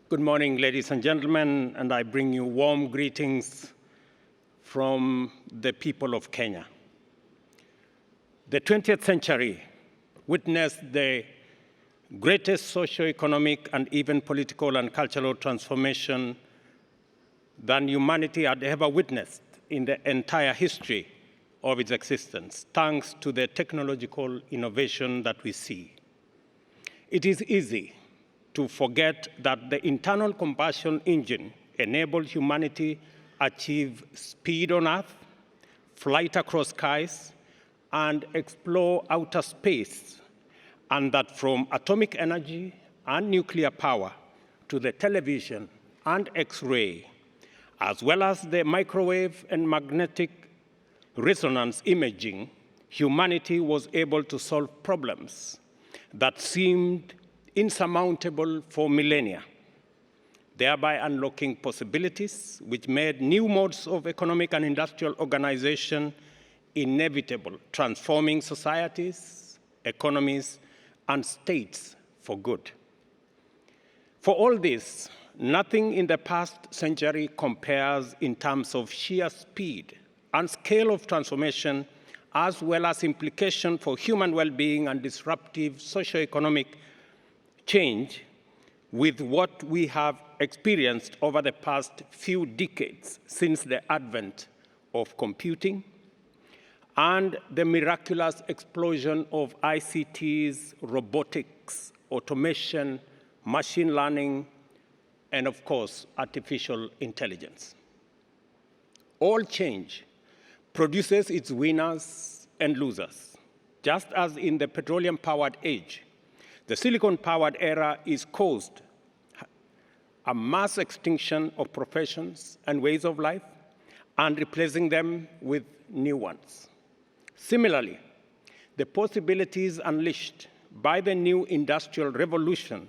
Good morning, ladies and gentlemen, and I bring you warm greetings from the people of Kenya. The 20th century witnessed the greatest socio-economic and even political and cultural transformation than humanity had ever witnessed in the entire history of its existence, thanks to the technological innovation that we see. It is easy to forget that the internal combustion engine enabled humanity achieve speed on Earth, flight across skies, and explore outer space, and that from atomic energy and nuclear power to the television and X-ray, as well as the microwave and magnetic resonance imaging, humanity was able to solve problems that seemed insurmountable for millennia, thereby unlocking possibilities which made new modes of economic and industrial organization inevitable, transforming societies, economies, and states for good. For all this, nothing in the past century compares in terms of sheer speed and scale of transformation, as well as implication for human well-being and disruptive socio-economic change with what we have experienced over the past few decades since the advent of computing and the miraculous explosion of ICTs, robotics, automation, machine learning, and of course, artificial intelligence. All change produces its winners and losers, just as in the petroleum-powered age. The silicon-powered era is caused a mass extinction of professions and ways of life and replacing them with new ones. Similarly, the possibilities unleashed by the new industrial revolution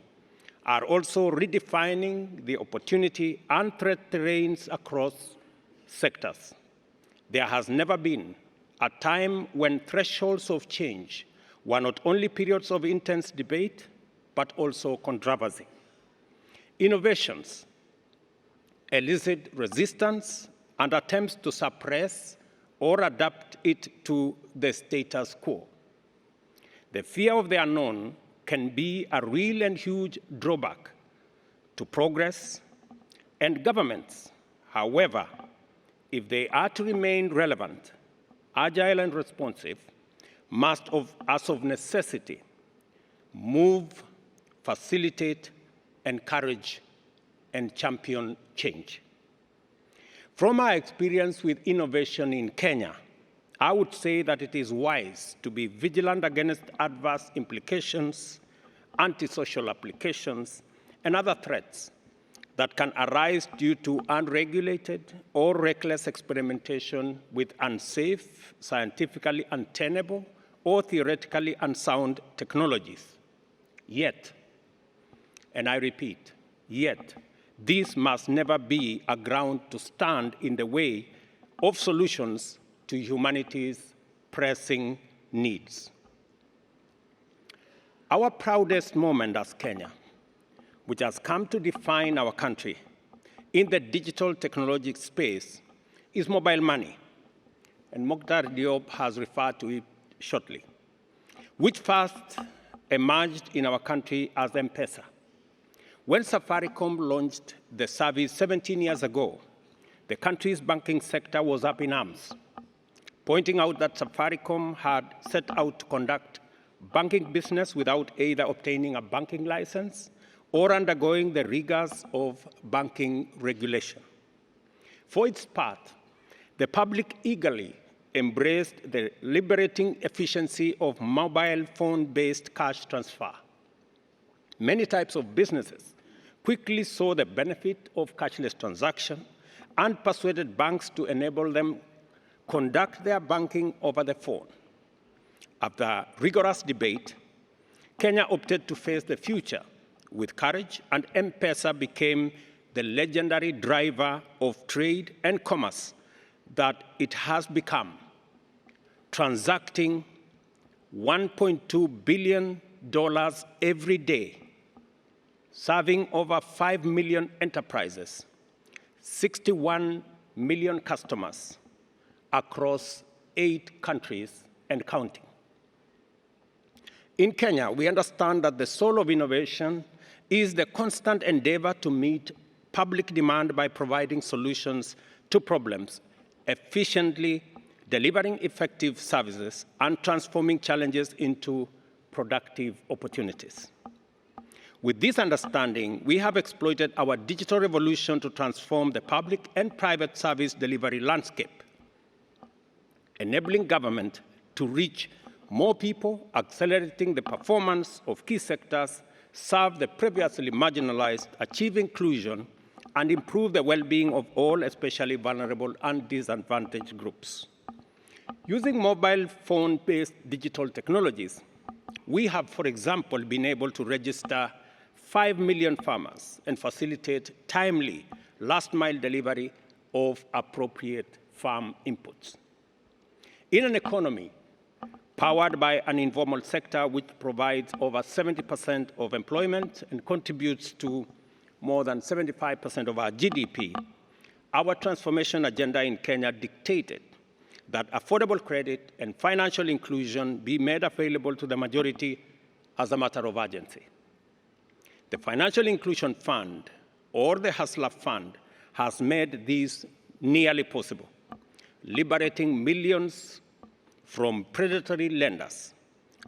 are also redefining the opportunity and threat terrains across sectors. There has never been a time when thresholds of change were not only periods of intense debate, but also controversy. Innovations elicit resistance and attempts to suppress or adapt it to the status quo. The fear of the unknown can be a real and huge drawback to progress, and governments, however, if they are to remain relevant, agile and responsive, must, as of necessity, move, facilitate, encourage, and champion change. From our experience with innovation in Kenya, I would say that it is wise to be vigilant against adverse implications, antisocial applications, and other threats that can arise due to unregulated or reckless experimentation with unsafe, scientifically untenable, or theoretically unsound technologies. Yet, and I repeat, yet, this must never be a ground to stand in the way of solutions to humanity's pressing needs. Our proudest moment as Kenya, which has come to define our country in the digital technology space, is mobile money, and Mokhtar Diop has referred to it shortly, which first emerged in our country as M-Pesa. When Safaricom launched the service 17 years ago, the country's banking sector was up in arms, pointing out that Safaricom had set out to conduct banking business without either obtaining a banking license or undergoing the rigors of banking regulation. For its part, the public eagerly embraced the liberating efficiency of mobile phone-based cash transfer. Many types of businesses quickly saw the benefit of cashless transaction and persuaded banks to enable them conduct their banking over the phone. After rigorous debate, Kenya opted to face the future with courage, and M-Pesa became the legendary driver of trade and commerce that it has become, transacting $1.2 billion every day serving over 5 million enterprises, 61 million customers across 8 countries and counting. In Kenya, we understand that the soul of innovation is the constant endeavor to meet public demand by providing solutions to problems, efficiently delivering effective services, and transforming challenges into productive opportunities. With this understanding, we have exploited our digital revolution to transform the public and private service delivery landscape, enabling government to reach more people, accelerating the performance of key sectors, serve the previously marginalized, achieve inclusion, and improve the well-being of all, especially vulnerable and disadvantaged groups. Using mobile phone-based digital technologies, we have, for example, been able to register 5 million farmers and facilitate timely last-mile delivery of appropriate farm inputs. In an economy powered by an informal sector which provides over 70% of employment and contributes to more than 75% of our GDP, our transformation agenda in Kenya dictated that affordable credit and financial inclusion be made available to the majority as a matter of urgency. The Financial Inclusion Fund, or the Hustler Fund, has made this nearly possible, liberating millions from predatory lenders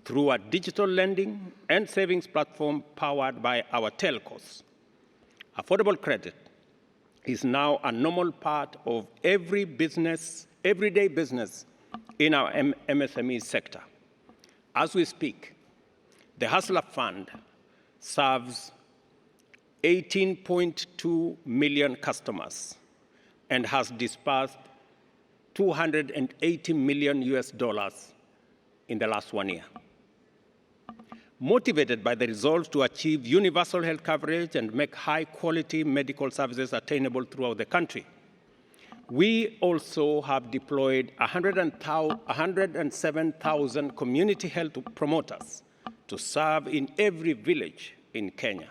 through a digital lending and savings platform powered by our telcos. Affordable credit is now a normal part of everyday business in our MSME sector. As we speak, the Hustler Fund serves 18.2 million customers and has disbursed $280 million in the last 1 year. Motivated by the resolve to achieve universal health coverage and make high-quality medical services attainable throughout the country, we also have deployed 107,000 community health promoters to serve in every village in Kenya,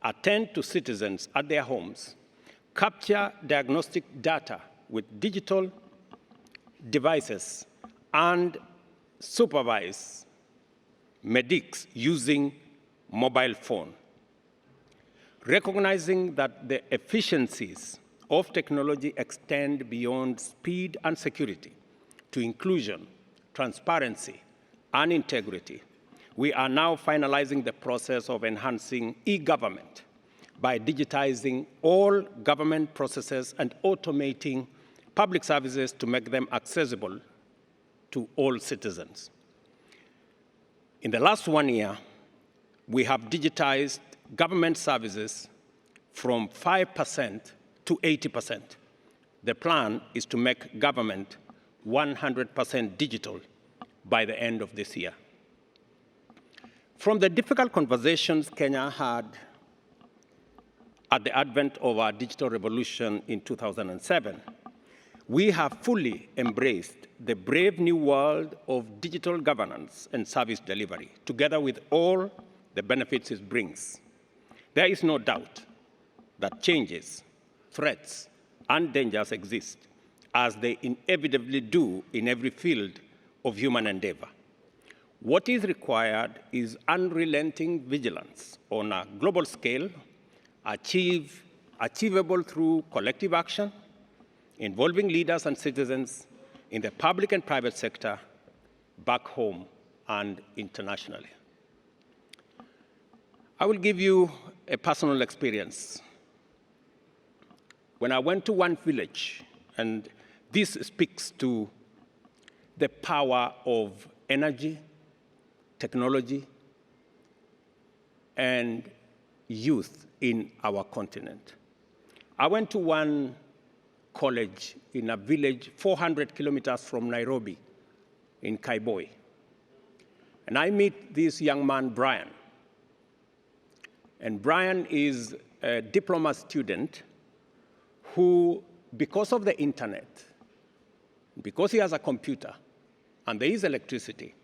attend to citizens at their homes, capture diagnostic data with digital devices, and supervise medics using mobile phone. Recognizing that the efficiencies of technology extend beyond speed and security to inclusion, transparency, and integrity, we are now finalizing the process of enhancing e-government by digitizing all government processes and automating public services to make them accessible to all citizens. In the last 1 year, we have digitized government services from 5% to 80%. The plan is to make government 100% digital by the end of this year. From the difficult conversations Kenya had at the advent of our digital revolution in 2007, we have fully embraced the brave new world of digital governance and service delivery, together with all the benefits it brings. There is no doubt that changes, threats, and dangers exist, as they inevitably do in every field of human endeavor. What is required is unrelenting vigilance on a global scale, achievable through collective action, involving leaders and citizens in the public and private sector, back home and internationally. I will give you a personal experience. When I went to one village, and this speaks to the power of energy, technology, and youth in our continent. I went to one college in a village 400 kilometers from Nairobi in Kaiboi. And I meet this young man, Brian. And Brian is a diploma student who, because of the internet, because he has a computer and there is electricity,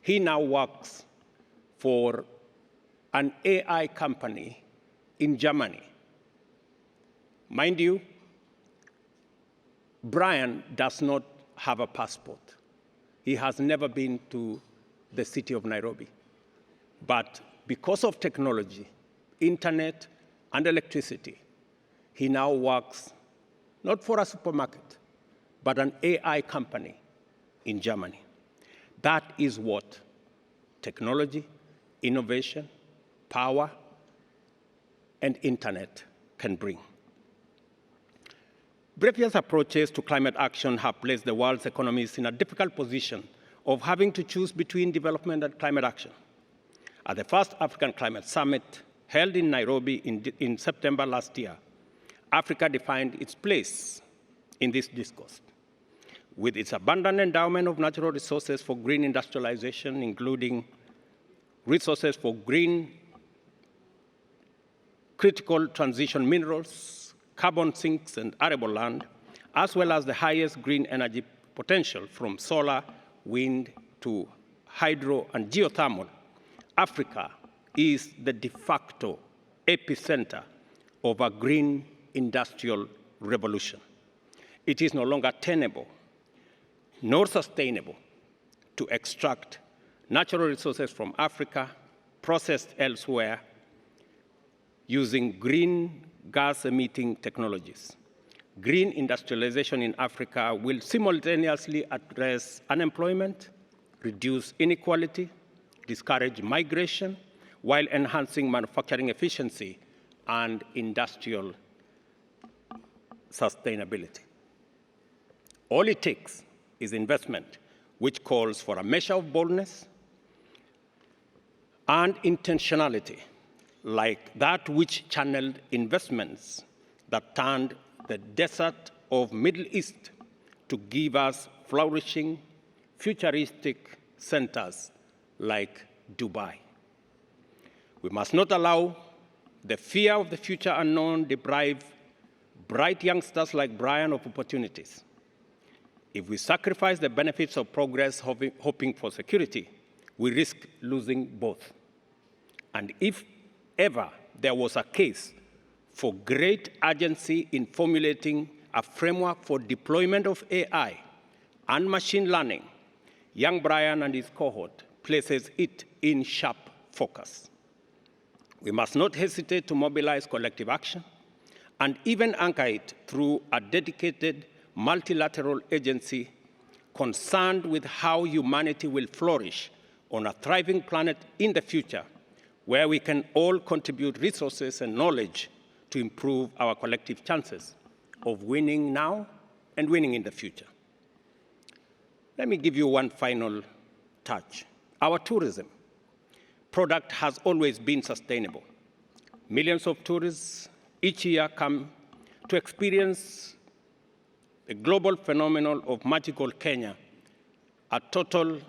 he now works for an AI company in Germany. Mind you, Brian does not have a passport. He has never been to the city of Nairobi. But because of technology, internet, and electricity, he now works not for a supermarket, but an AI company in Germany. That is what technology, innovation, power, and internet can bring. Previous approaches to climate action have placed the world's economies in a difficult position of having to choose between development and climate action. At the first African Climate Summit held in Nairobi in September last year, Africa defined its place in this discourse. With its abundant endowment of natural resources for green industrialization, including resources for green critical transition minerals, carbon sinks, and arable land, as well as the highest green energy potential from solar, wind to hydro and geothermal, Africa is the de facto epicenter of a green industrial revolution. It is no longer tenable nor sustainable to extract natural resources from Africa, processed elsewhere, using green gas-emitting technologies. Green industrialization in Africa will simultaneously address unemployment, reduce inequality, discourage migration, while enhancing manufacturing efficiency and industrial sustainability. All it takes is investment, which calls for a measure of boldness and intentionality, like that which channeled investments that turned the desert of Middle East to give us flourishing, futuristic centers like Dubai. We must not allow the fear of the future unknown deprive bright youngsters like Brian of opportunities. If we sacrifice the benefits of progress hoping for security, we risk losing both. And if ever there was a case for great urgency in formulating a framework for deployment of AI and machine learning, young Brian and his cohort places it in sharp focus. We must not hesitate to mobilize collective action and even anchor it through a dedicated multilateral agency concerned with how humanity will flourish on a thriving planet in the future, where we can all contribute resources and knowledge to improve our collective chances of winning now and winning in the future. Let me give you one final touch. Our tourism product has always been sustainable. Millions of tourists each year come to experience the global phenomenon of magical Kenya, a total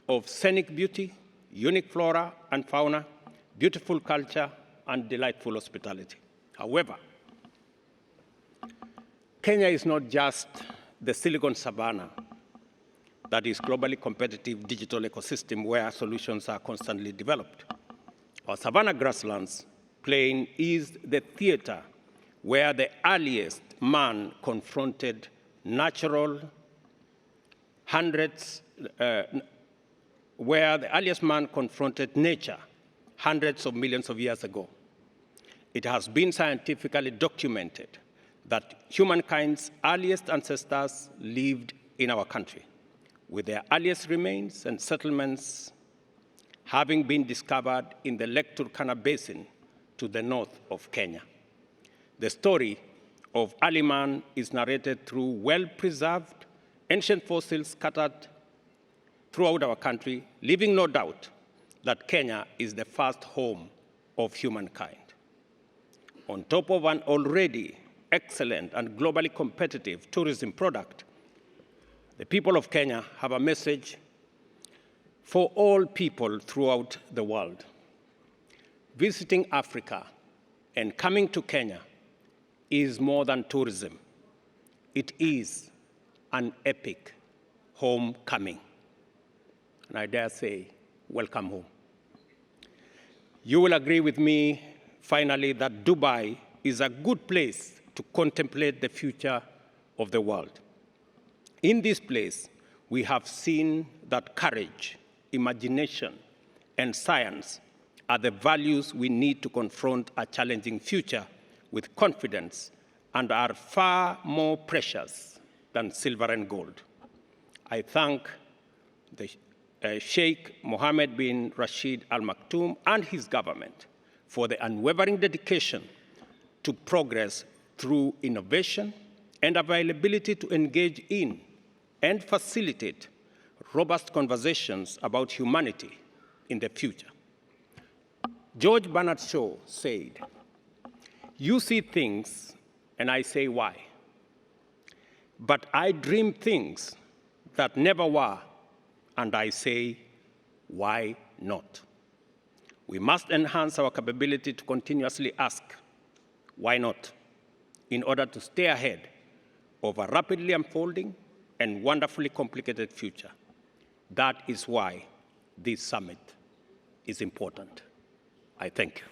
of scenic beauty, unique flora and fauna, beautiful culture, and delightful hospitality. However, Kenya is not just the Silicon Savannah that is globally competitive digital ecosystem where solutions are constantly developed. Our Savannah grasslands plain is the theater where the earliest man confronted nature hundreds of millions of years ago. It has been scientifically documented that humankind's earliest ancestors lived in our country, with their earliest remains and settlements having been discovered in the Lake Turkana Basin to the north of Kenya. The story of early man is narrated through well-preserved ancient fossils scattered throughout our country, leaving no doubt that Kenya is the first home of humankind. On top of an already excellent and globally competitive tourism product, the people of Kenya have a message for all people throughout the world. Visiting Africa and coming to Kenya is more than tourism. It is an epic homecoming. And I dare say, welcome home. You will agree with me, finally, that Dubai is a good place to contemplate the future of the world. In this place, we have seen that courage, imagination, and science are the values we need to confront a challenging future with confidence and are far more precious than silver and gold. I thank the Sheikh Mohammed bin Rashid Al Maktoum and his government for the unwavering dedication to progress through innovation and availability to engage in and facilitate robust conversations about humanity in the future. George Bernard Shaw said, "You see things and I say why, but I dream things that never were, and I say, why not?" We must enhance our capability to continuously ask, why not, in order to stay ahead of a rapidly unfolding and wonderfully complicated future. That is why this summit is important. I thank you.